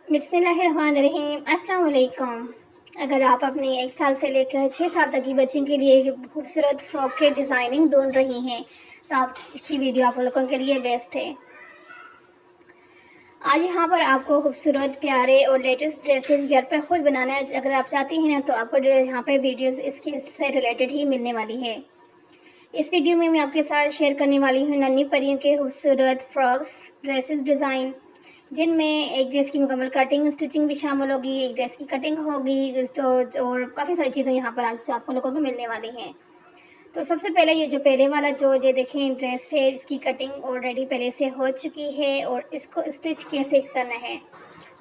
बिस्मिल्लाहिर्रहमानिर्रहीम। अस्सलाम वालेकुम। अगर आप अपने 1 साल से लेकर 6 साल तक की बच्चियों के लिए एक खूबसूरत फ्रॉक के डिज़ाइनिंग ढूंढ रही हैं तो आपकी वीडियो आप लोगों के लिए बेस्ट है। आज यहाँ पर आपको खूबसूरत प्यारे और लेटेस्ट ड्रेसेस घर पर खुद बनाना है। अगर आप चाहती हैं ना तो आपको यहाँ पे वीडियोस इसके से रिलेटेड ही मिलने वाली है। इस वीडियो में मैं आपके साथ शेयर करने वाली हूँ नन्ही परियों के खूबसूरत फ्रॉक्स ड्रेसेस डिज़ाइन, जिनमें एक ड्रेस की मुकम्मल कटिंग स्टिचिंग भी शामिल होगी, एक ड्रेस की कटिंग होगी तो और काफ़ी सारी चीज़ें यहाँ पर आज आपको लोगों को मिलने वाली हैं। तो सबसे पहले ये जो पहले वाला जो ये देखें ड्रेस है, इसकी कटिंग ऑलरेडी पहले से हो चुकी है और इसको स्टिच कैसे करना है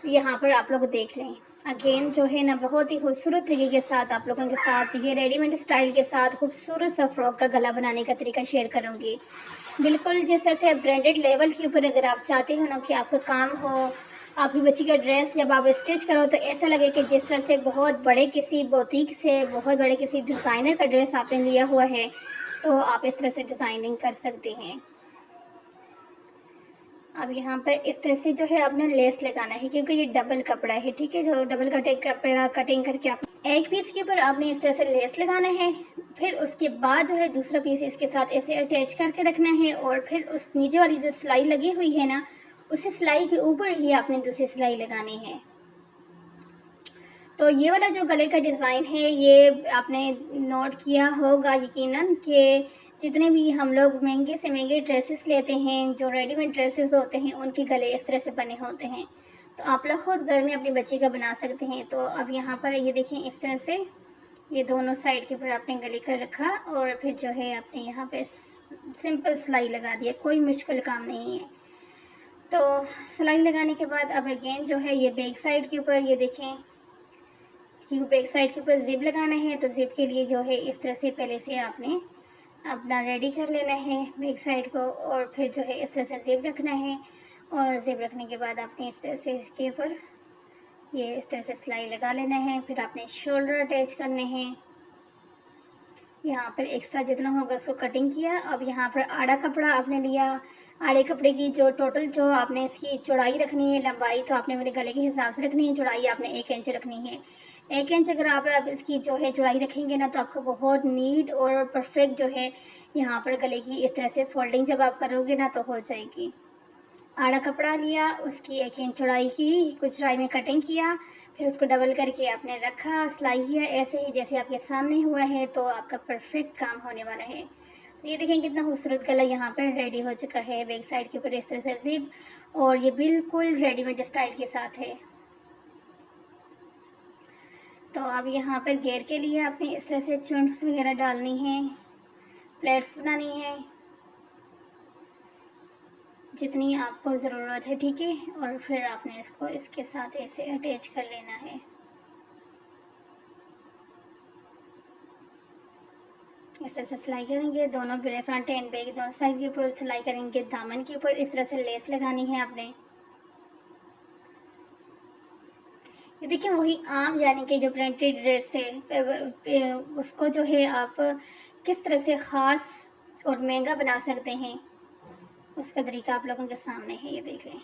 तो यहाँ पर आप लोग देख लें। अगेन जो है ना बहुत ही खूबसूरत तरीके के साथ आप लोगों के साथ ये रेडीमेड स्टाइल के साथ खूबसूरत सा फ्रॉक का गला बनाने का तरीका शेयर करूँगी। बिल्कुल जिस तरह से ब्रांडेड लेवल के ऊपर अगर आप चाहते हो ना कि आपका काम हो, आपकी बच्ची का ड्रेस जब आप स्टिच करो तो ऐसा लगे कि जिस तरह से बहुत बड़े किसी बुटीक से बहुत बड़े किसी डिज़ाइनर का ड्रेस आपने लिया हुआ है, तो आप इस तरह से डिज़ाइनिंग कर सकते हैं। अब यहाँ पर इस तरह से जो है आपने लेस लगाना है क्योंकि ये डबल कपड़ा है, ठीक है। जो डबल कपड़ा कटिंग करके आप एक पीस के ऊपर आपने इस तरह से लेस लगाना है। फिर उसके बाद जो है दूसरा पीस इसके साथ ऐसे अटैच करके रखना है और फिर उस नीचे वाली जो सिलाई लगी हुई है ना, उसी सिलाई के ऊपर ही आपने दूसरी सिलाई लगानी है। तो ये वाला जो गले का डिज़ाइन है ये आपने नोट किया होगा यकीनन कि जितने भी हम लोग महंगे से महंगे ड्रेसेस लेते हैं, जो रेडीमेड ड्रेसेस होते हैं उनके गले इस तरह से बने होते हैं। तो आप लोग खुद घर में अपनी बच्ची का बना सकते हैं। तो अब यहाँ पर ये देखिए इस तरह से ये दोनों साइड के ऊपर आपने गले कर रखा और फिर जो है आपने यहाँ पे सिंपल सिलाई लगा दिया, कोई मुश्किल काम नहीं है। तो सिलाई लगाने के बाद अब अगेन जो है ये बैक साइड के ऊपर ये देखें कि बैक साइड के ऊपर जिप लगाना है। तो जिप के लिए जो है इस तरह से पहले से आपने अपना रेडी कर लेना है बैक साइड को और फिर जो है इस तरह से जिप रखना है और जिप रखने के बाद आपने इस तरह से इसके ऊपर ये इस तरह से सिलाई लगा लेना है। फिर आपने शोल्डर अटैच करने हैं, यहाँ पर एक्स्ट्रा जितना होगा उसको कटिंग किया। अब यहाँ पर आड़ा कपड़ा आपने लिया, आड़े कपड़े की जो टोटल जो आपने इसकी चौड़ाई रखनी है, लंबाई तो आपने मेरे गले के हिसाब से रखनी है, चौड़ाई आपने 1 इंच रखनी है। 1 इंच अगर आप इसकी जो है चौड़ाई रखेंगे ना तो आपको बहुत नीट और परफेक्ट जो है यहाँ पर गले की इस तरह से फोल्डिंग जब आप करोगे ना तो हो जाएगी। आड़ा कपड़ा लिया, उसकी 1 इंच चौड़ाई की कुछ चौड़ाई में कटिंग किया, फिर उसको डबल करके आपने रखा, सिलाई किया ऐसे ही जैसे आपके सामने हुआ है तो आपका परफेक्ट काम होने वाला है। तो ये देखें कितना खूबसूरत गला यहाँ पर रेडी हो चुका है। बैक साइड के ऊपर इस तरह से जिप और ये बिल्कुल रेडीमेड स्टाइल के साथ है। तो अब यहाँ पर घेर के लिए आपने इस तरह से चुन्स वगैरह डालनी है, प्लेट्स बनानी है जितनी आपको ज़रूरत है, ठीक है। और फिर आपने इसको इसके साथ ऐसे अटैच कर लेना है। इस तरह से सिलाई करेंगे दोनों फ्रंट एंड बैक दोनों साइड के ऊपर सिलाई करेंगे। दामन के ऊपर इस तरह से लेस लगानी है आपने। ये देखिए वही आम यानी कि जो प्रिंटेड ड्रेस है उसको जो है आप किस तरह से ख़ास और महंगा बना सकते हैं उसका तरीका आप लोगों के सामने है, ये देख लें।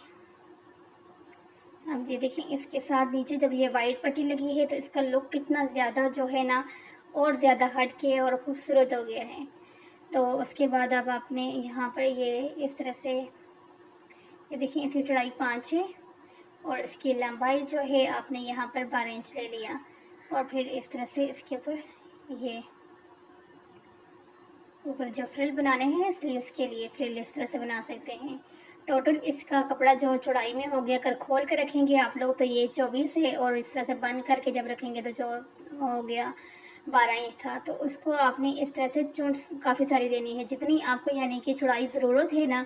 अब ये देखें इसके साथ नीचे जब ये वाइट पट्टी लगी है तो इसका लुक कितना ज़्यादा जो है ना और ज़्यादा हट के और ख़ूबसूरत हो गया है। तो उसके बाद अब आपने यहाँ पर ये इस तरह से ये देखिए इसकी चौड़ाई 5 है और इसकी लंबाई जो है आपने यहाँ पर 12 इंच ले लिया और फिर इस तरह से इसके ऊपर ये ऊपर जो फ्रिल बनाने हैं स्लीव्स के लिए फ्रिल इस तरह से बना सकते हैं। टोटल इसका कपड़ा जो चौड़ाई में हो गया, अगर खोल कर रखेंगे आप लोग तो ये 24 है और इस तरह से बंद करके जब रखेंगे तो जो हो गया 12 इंच था। तो उसको आपने इस तरह से चोंच काफ़ी सारी देनी है, जितनी आपको यानी कि चौड़ाई ज़रूरत है ना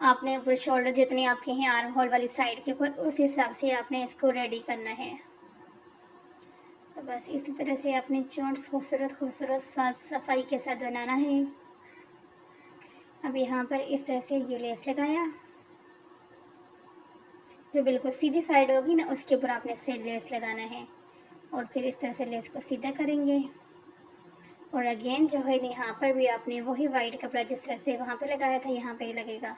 आपने ऊपर शोल्डर जितने आपके हैं आर्म होल वाली साइड के ऊपर उस हिसाब से आपने इसको रेडी करना है। तो बस इसी तरह से आपने चोंच खूबसूरत खूबसूरत साफ सफाई के साथ बनाना है। अब यहाँ पर इस तरह से ये लेस लगाया, जो बिल्कुल सीधी साइड होगी ना उसके ऊपर आपने से लेस लगाना है और फिर इस तरह से लेस को सीधा करेंगे और अगेन जो है यहाँ पर भी आपने वही वाइट कपड़ा जिस तरह से वहाँ पे लगाया था यहाँ पे ही लगेगा।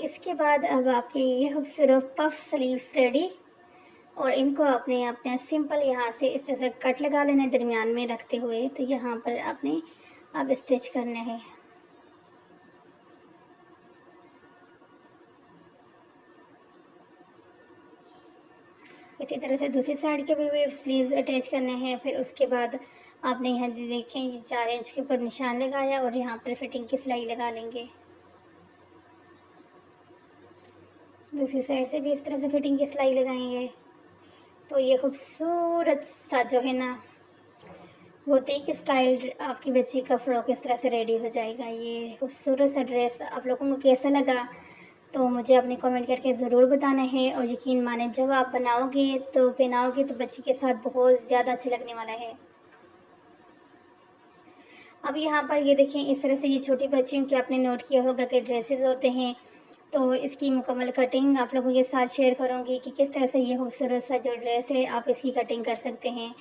इसके बाद अब आपके ये खूबसूरत पफ स्लीव्स रेडी, और इनको आपने अपना सिंपल यहाँ से इस तरह से कट लगा लेना है दरमियान में रखते हुए। तो यहाँ पर आपने अब स्टिच करना है। इसी तरह से दूसरी साइड के भी स्लीव्स अटैच करने हैं। फिर उसके बाद आपने यहाँ देखें ये 4 इंच के ऊपर निशान लगाया और यहाँ पर फिटिंग की सिलाई लगा लेंगे। दूसरी साइड से भी इस तरह से फिटिंग की सिलाई लगाएंगे। तो ये खूबसूरत सा जो है ना बुटीक स्टाइल आपकी बच्ची का फ्रॉक इस तरह से रेडी हो जाएगा। ये खूबसूरत सा ड्रेस आप लोगों को कैसा लगा तो मुझे अपने कमेंट करके ज़रूर बताना है। और यकीन माने जब आप बनाओगे तो पहनाओगे तो बच्ची के साथ बहुत ज़्यादा अच्छा लगने वाला है। अब यहाँ पर ये देखें इस तरह से ये छोटी बच्चियों की आपने नोट किया होगा कि ड्रेसेस होते हैं। तो इसकी मुकम्मल कटिंग आप लोगों के साथ शेयर करूँगी कि किस तरह से ये खूबसूरत सा जो ड्रेस है आप इसकी कटिंग कर सकते हैं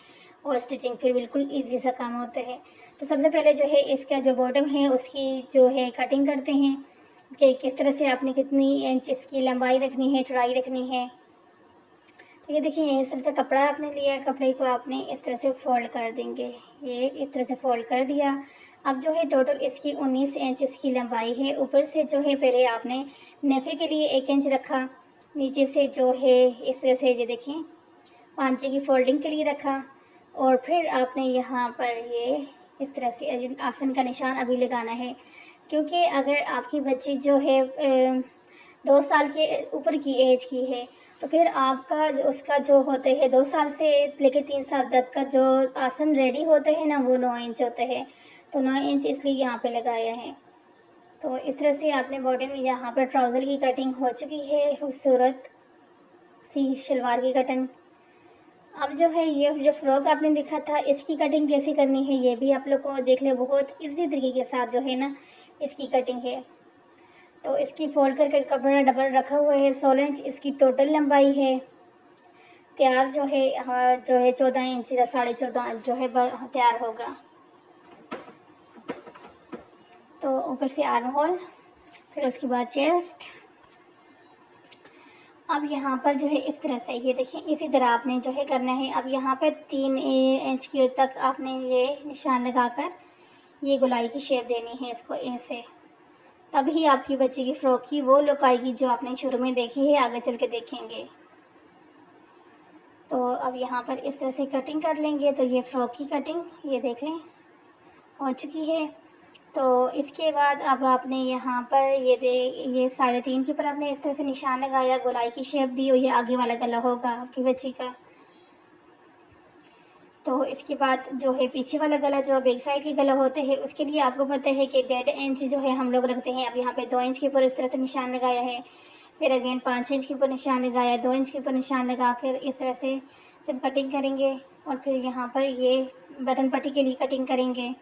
और स्टिचिंग फिर बिल्कुल इजी सा काम होता है। तो सबसे पहले जो है इसका जो बॉटम है उसकी जो है कटिंग करते हैं कि किस तरह से आपने कितनी इंच इसकी लंबाई रखनी है, चौड़ाई रखनी है। तो ये देखिए इस तरह से कपड़ा आपने लिया, कपड़े को आपने इस तरह से फोल्ड कर देंगे। ये इस तरह से फोल्ड कर दिया। अब जो है टोटल इसकी 19 इंच इसकी लंबाई है। ऊपर से जो है पहले आपने नेफे के लिए 1 इंच रखा, नीचे से जो है इस तरह से ये देखिए 5 की फोल्डिंग के लिए रखा, और फिर आपने यहाँ पर ये इस तरह से आसन का निशान अभी लगाना है। क्योंकि अगर आपकी बच्ची जो है 2 साल के ऊपर की एज की है तो फिर आपका जो उसका जो होते हैं 2 साल से लेकर 3 साल तक का जो आसन रेडी होते हैं ना वो 9 इंच होते हैं। तो 9 इंच इसलिए यहाँ पे लगाया है। तो इस तरह से आपने बॉडी में यहाँ पर ट्राउज़र की कटिंग हो चुकी है, खूबसूरत सी शलवार की कटिंग। अब जो है ये जो फ्रॉक आपने देखा था इसकी कटिंग कैसे करनी है ये भी आप लोग को देख ले। बहुत इजी तरीके के साथ जो है ना इसकी कटिंग है। तो इसकी फोल्ड करके कपड़ा डबल रखा हुआ है। 16 इंच इसकी टोटल लंबाई है। तैयार जो है हाँ जो है 14 इंच या 14.5 जो है तैयार होगा। तो ऊपर से आर्म होल, फिर उसके बाद चेस्ट। अब यहाँ पर जो है इस तरह से ये देखिए इसी तरह आपने जो है करना है। अब यहाँ पर 3 इंच की तक आपने ये निशान लगाकर ये गोलाई की शेप देनी है इसको ऐसे। तभी आपकी बच्ची की फ्रॉक की वो लुक आएगी जो आपने शुरू में देखी है, आगे चल के देखेंगे। तो अब यहाँ पर इस तरह से कटिंग कर लेंगे। तो ये फ्रॉक की कटिंग ये देख लें हो चुकी है। तो इसके बाद अब आपने यहाँ पर ये 3.5 के ऊपर आपने इस तरह से निशान लगाया, गोलाई की शेप दी और ये आगे वाला गला होगा आपकी बच्ची का। तो इसके बाद जो है पीछे वाला गला जो बैक साइड के गला होते हैं उसके लिए आपको पता है कि 1.5 इंच जो है हम लोग रखते हैं। अब यहाँ पे 2 इंच के ऊपर इस तरह से निशान लगाया है, फिर अगेन 5 इंच के ऊपर निशान लगाया, 2 इंच के ऊपर निशान लगा कर इस तरह से जब कटिंग करेंगे और फिर यहाँ पर ये बटन पट्टी के लिए कटिंग करेंगे।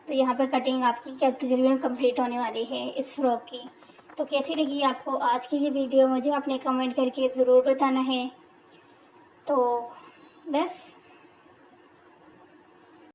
तो यहाँ पर कटिंग आपकी तकरीबन कंप्लीट होने वाली है इस फ्रॉक की। तो कैसी लगी आपको आज की ये वीडियो मुझे अपने कमेंट करके ज़रूर बताना है। तो बस